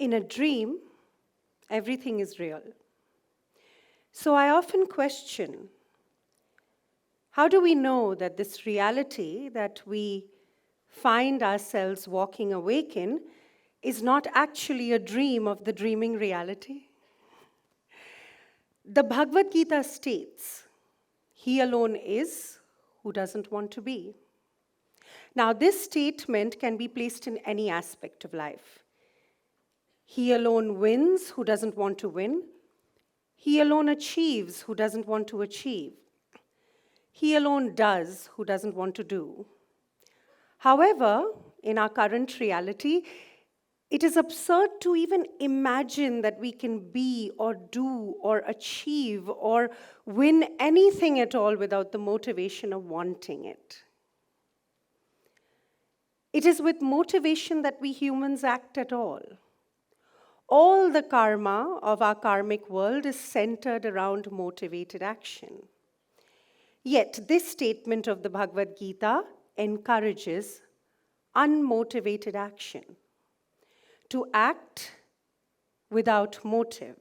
In a dream, everything is real. So I often question, how do we know that this reality that we find ourselves walking awake in is not actually a dream of the dreaming reality? The Bhagavad Gita states, "He alone is who doesn't want to be." Now, this statement can be placed in any aspect of life. He alone wins who doesn't want to win. He alone achieves who doesn't want to achieve. He alone does who doesn't want to do. However, in our current reality, it is absurd to even imagine that we can be or do or achieve or win anything at all without the motivation of wanting it. It is with motivation that we humans act at all. All the karma of our karmic world is centered around motivated action. Yet, this statement of the Bhagavad Gita encourages unmotivated action, to act without motive.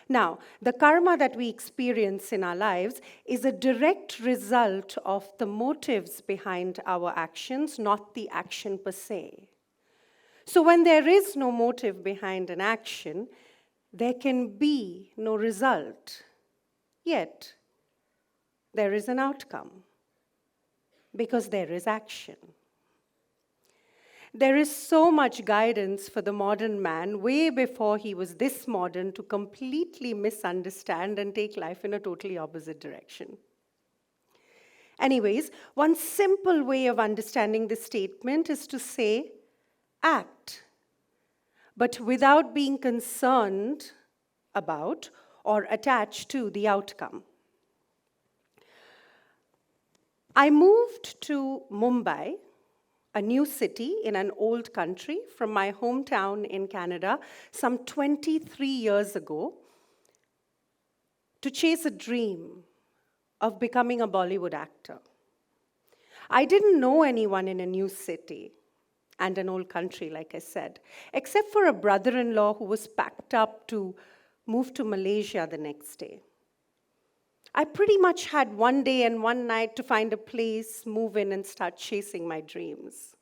Now, the karma that we experience in our lives is a direct result of the motives behind our actions, not the action per se. So when there is no motive behind an action, there can be no result. Yet, there is an outcome, because there is action. There is so much guidance for the modern man way before he was this modern to completely misunderstand and take life in a totally opposite direction. Anyways, one simple way of understanding this statement is to say, act, but without being concerned about or attached to the outcome. I moved to Mumbai, a new city in an old country, from my hometown in Canada some 23 years ago to chase a dream of becoming a Bollywood actor. I didn't know anyone in a new city and an old country, like I said, except for a brother-in-law who was packed up to move to Malaysia the next day. I pretty much had one day and one night to find a place, move in, and start chasing my dreams.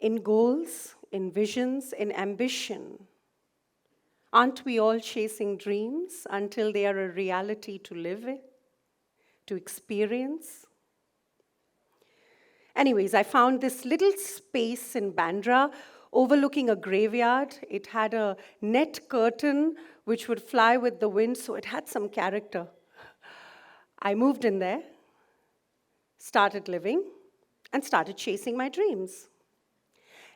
In goals, in visions, in ambition, aren't we all chasing dreams until they are a reality to live in, to experience? Anyways, I found this little space in Bandra overlooking a graveyard. It had a net curtain which would fly with the wind, so it had some character. I moved in there, started living, and started chasing my dreams.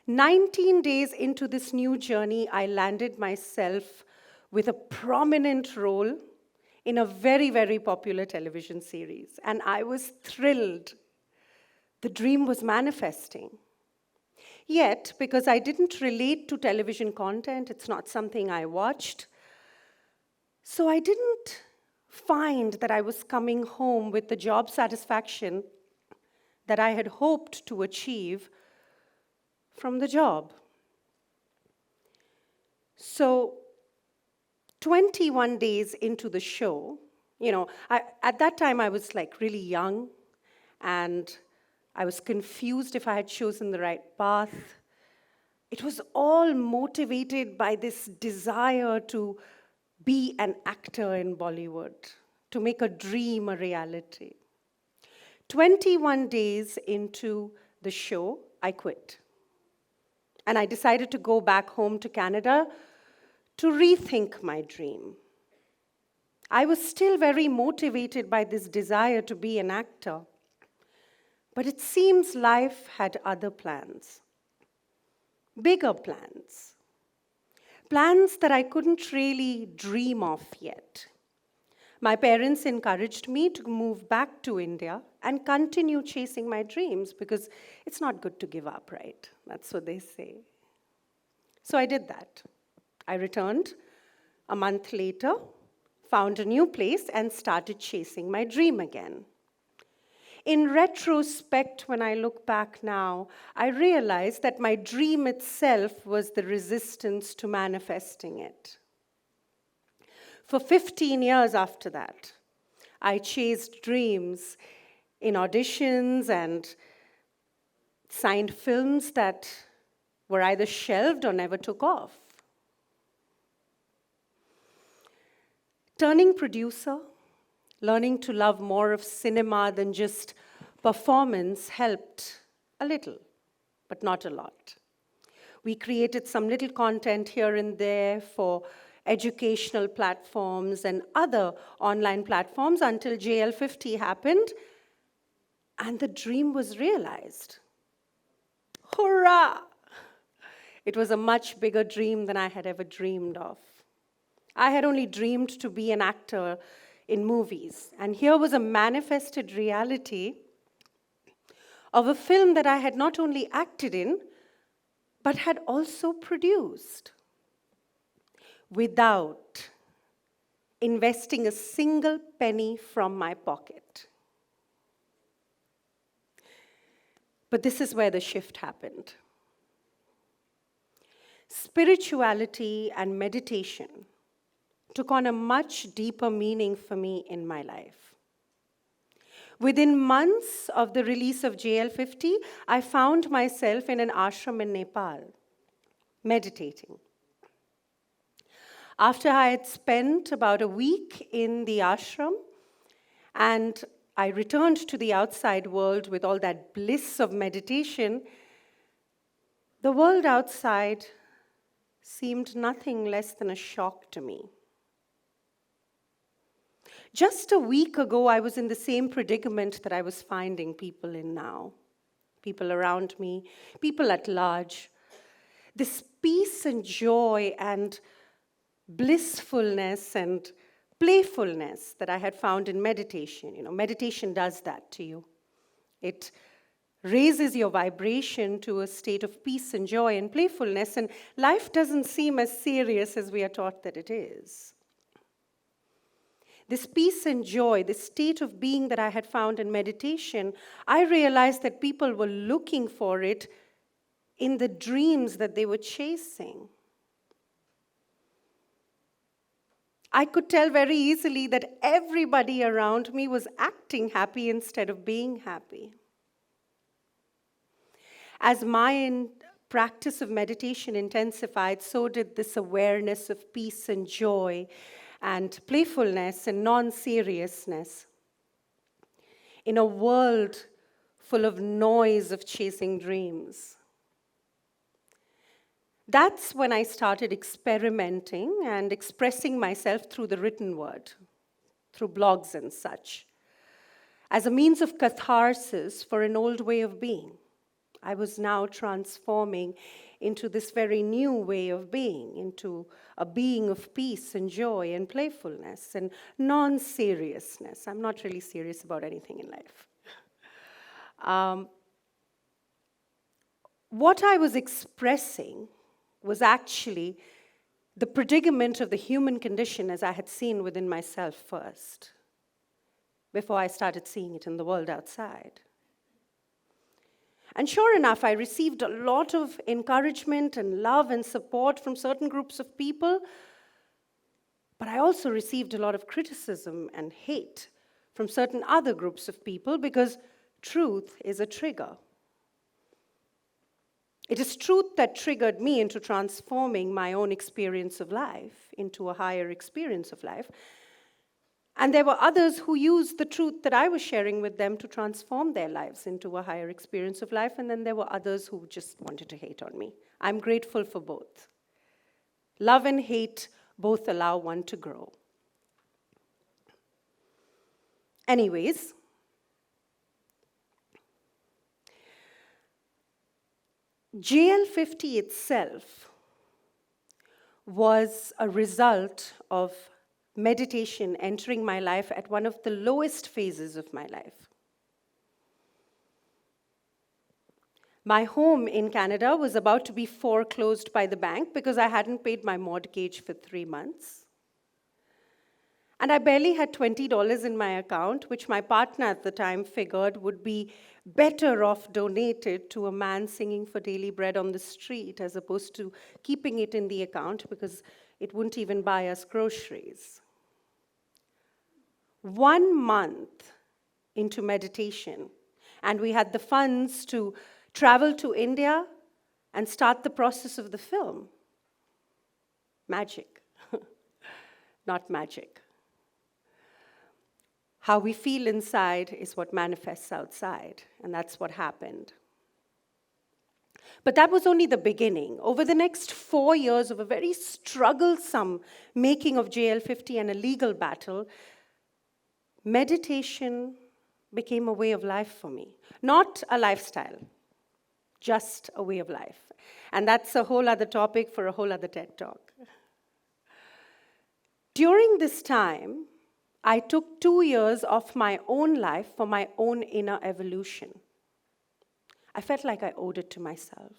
19 days into this new journey, I landed myself with a prominent role in a very, very popular television series, and I was thrilled. The dream was manifesting. Yet, because I didn't relate to television content, it's not something I watched, so I didn't find that I was coming home with the job satisfaction that I had hoped to achieve from the job. So, 21 days into the show, at that time I was like really young, and I was confused if I had chosen the right path. It was all motivated by this desire to be an actor in Bollywood, to make a dream a reality. 21 days into the show, I quit. And I decided to go back home to Canada to rethink my dream. I was still very motivated by this desire to be an actor. But it seems life had other plans, bigger plans, plans that I couldn't really dream of yet. My parents encouraged me to move back to India and continue chasing my dreams because it's not good to give up, right? That's what they say. So I did that. I returned a month later, found a new place, and started chasing my dream again. In retrospect, when I look back now, I realize that my dream itself was the resistance to manifesting it. For 15 years after that, I chased dreams in auditions and signed films that were either shelved or never took off. Turning producer, learning to love more of cinema than just performance helped a little, but not a lot. We created some little content here and there for educational platforms and other online platforms until JL50 happened, and the dream was realized. Hurrah! It was a much bigger dream than I had ever dreamed of. I had only dreamed to be an actor in movies, and here was a manifested reality of a film that I had not only acted in, but had also produced without investing a single penny from my pocket. But this is where the shift happened. Spirituality and meditation took on a much deeper meaning for me in my life. Within months of the release of JL50, I found myself in an ashram in Nepal, meditating. After I had spent about a week in the ashram, and I returned to the outside world with all that bliss of meditation, the world outside seemed nothing less than a shock to me. Just a week ago, I was in the same predicament that I was finding people in now. People around me, people at large. This peace and joy and blissfulness and playfulness that I had found in meditation. Meditation does that to you. It raises your vibration to a state of peace and joy and playfulness, and life doesn't seem as serious as we are taught that it is. This peace and joy, this state of being that I had found in meditation, I realized that people were looking for it in the dreams that they were chasing. I could tell very easily that everybody around me was acting happy instead of being happy. As my practice of meditation intensified, so did this awareness of peace and joy and playfulness and non-seriousness in a world full of noise of chasing dreams. That's when I started experimenting and expressing myself through the written word, through blogs and such, as a means of catharsis for an old way of being. I was now transforming into this very new way of being, into a being of peace and joy and playfulness and non-seriousness. I'm not really serious about anything in life. What I was expressing was actually the predicament of the human condition as I had seen within myself first, before I started seeing it in the world outside. And sure enough, I received a lot of encouragement and love and support from certain groups of people, but I also received a lot of criticism and hate from certain other groups of people because truth is a trigger. It is truth that triggered me into transforming my own experience of life into a higher experience of life. And there were others who used the truth that I was sharing with them to transform their lives into a higher experience of life. And then there were others who just wanted to hate on me. I'm grateful for both. Love and hate both allow one to grow. Anyways, JL50 itself was a result of meditation entering my life at one of the lowest phases of my life. My home in Canada was about to be foreclosed by the bank because I hadn't paid my mortgage for 3 months. And I barely had $20 in my account, which my partner at the time figured would be better off donated to a man singing for daily bread on the street as opposed to keeping it in the account because it wouldn't even buy us groceries. 1 month into meditation, and we had the funds to travel to India and start the process of the film. Magic. Not magic. How we feel inside is what manifests outside, and that's what happened. But that was only the beginning. Over the next 4 years of a very strugglesome making of JL50 and a legal battle, meditation became a way of life for me. Not a lifestyle, just a way of life. And that's a whole other topic for a whole other TED Talk. During this time, I took 2 years of my own life for my own inner evolution. I felt like I owed it to myself.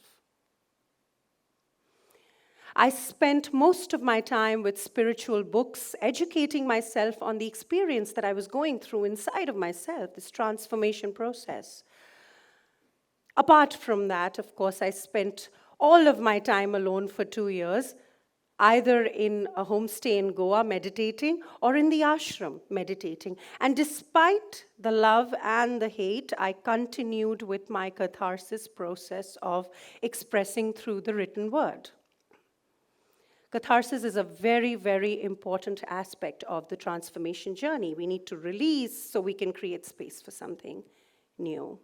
I spent most of my time with spiritual books, educating myself on the experience that I was going through inside of myself, this transformation process. Apart from that, of course, I spent all of my time alone for 2 years, either in a homestay in Goa meditating or in the ashram meditating. And despite the love and the hate, I continued with my catharsis process of expressing through the written word. Catharsis is a very, very important aspect of the transformation journey. We need to release so we can create space for something new.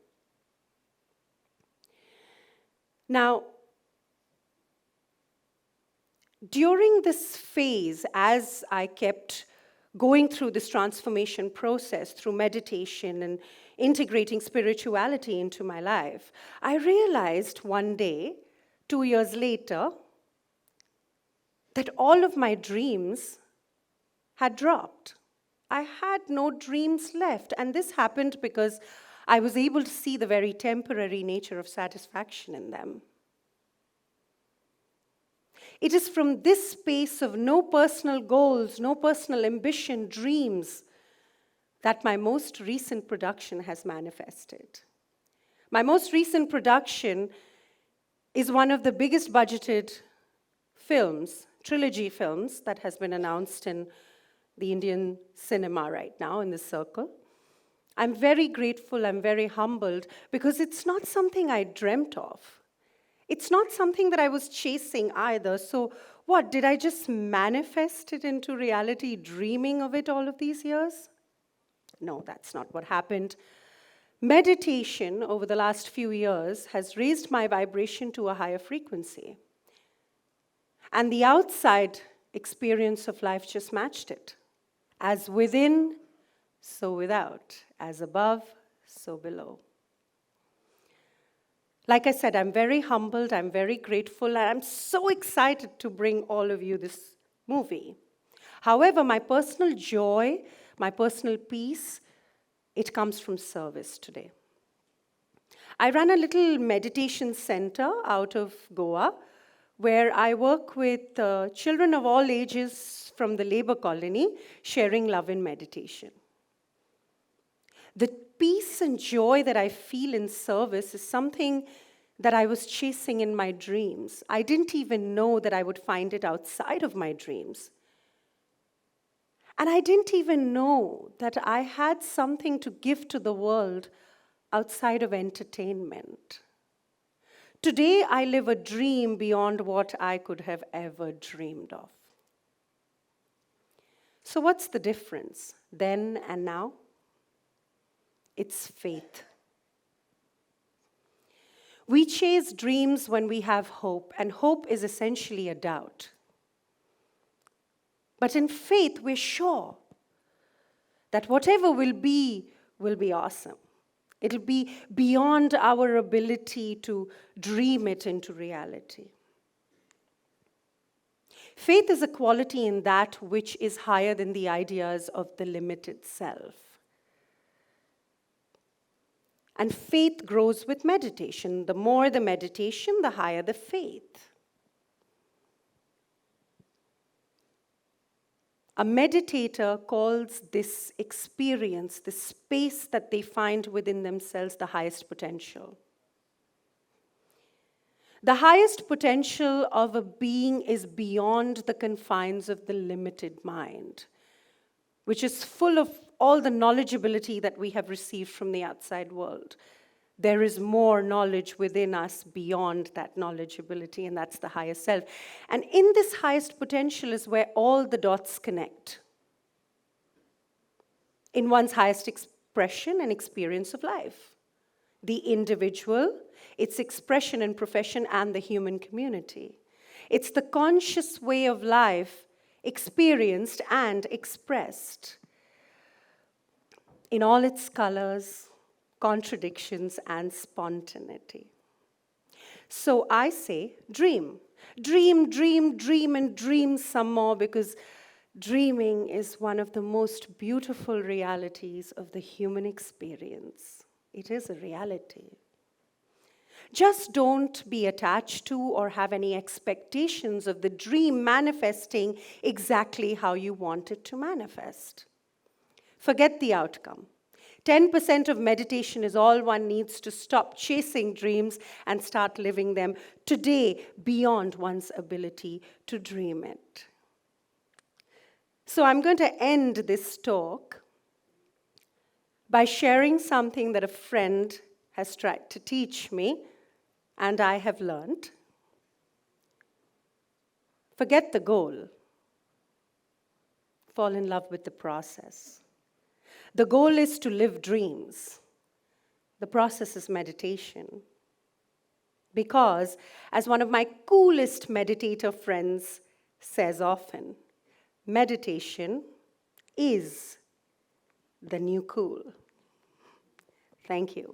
Now, during this phase, as I kept going through this transformation process through meditation and integrating spirituality into my life, I realized one day, 2 years later, that all of my dreams had dropped. I had no dreams left, and this happened because I was able to see the very temporary nature of satisfaction in them. It is from this space of no personal goals, no personal ambition, dreams, that my most recent production has manifested. My most recent production is one of the biggest budgeted films, trilogy films, that has been announced in the Indian cinema right now in this circle. I'm very grateful, I'm very humbled, because it's not something I dreamt of. It's not something that I was chasing either. So what, did I just manifest it into reality, dreaming of it all of these years? No, that's not what happened. Meditation over the last few years has raised my vibration to a higher frequency. And the outside experience of life just matched it. As within, so without. As above, so below. Like I said, I'm very humbled, I'm very grateful, and I'm so excited to bring all of you this movie. However, my personal joy, my personal peace, it comes from service today. I run a little meditation center out of Goa, where I work with children of all ages from the labor colony, sharing love in meditation. The peace and joy that I feel in service is something that I was chasing in my dreams. I didn't even know that I would find it outside of my dreams. And I didn't even know that I had something to give to the world outside of entertainment. Today, I live a dream beyond what I could have ever dreamed of. So what's the difference then and now? It's faith. We chase dreams when we have hope, and hope is essentially a doubt. But in faith, we're sure that whatever will be awesome. It'll be beyond our ability to dream it into reality. Faith is a quality in that which is higher than the ideas of the limited self. And faith grows with meditation. The more the meditation, the higher the faith. A meditator calls this experience, this space that they find within themselves, the highest potential. The highest potential of a being is beyond the confines of the limited mind, which is full of all the knowledgeability that we have received from the outside world. There is more knowledge within us beyond that knowledgeability, and that's the higher self. And in this highest potential is where all the dots connect in one's highest expression and experience of life. The individual, its expression and profession, and the human community. It's the conscious way of life experienced and expressed in all its colors, contradictions, and spontaneity. So I say, dream. Dream, dream, dream, and dream some more, because dreaming is one of the most beautiful realities of the human experience. It is a reality. Just don't be attached to or have any expectations of the dream manifesting exactly how you want it to manifest. Forget the outcome. 10% of meditation is all one needs to stop chasing dreams and start living them today beyond one's ability to dream it. So I'm going to end this talk by sharing something that a friend has tried to teach me and I have learned. Forget the goal. Fall in love with the process. The goal is to live dreams. The process is meditation. Because, as one of my coolest meditator friends says often, meditation is the new cool. Thank you.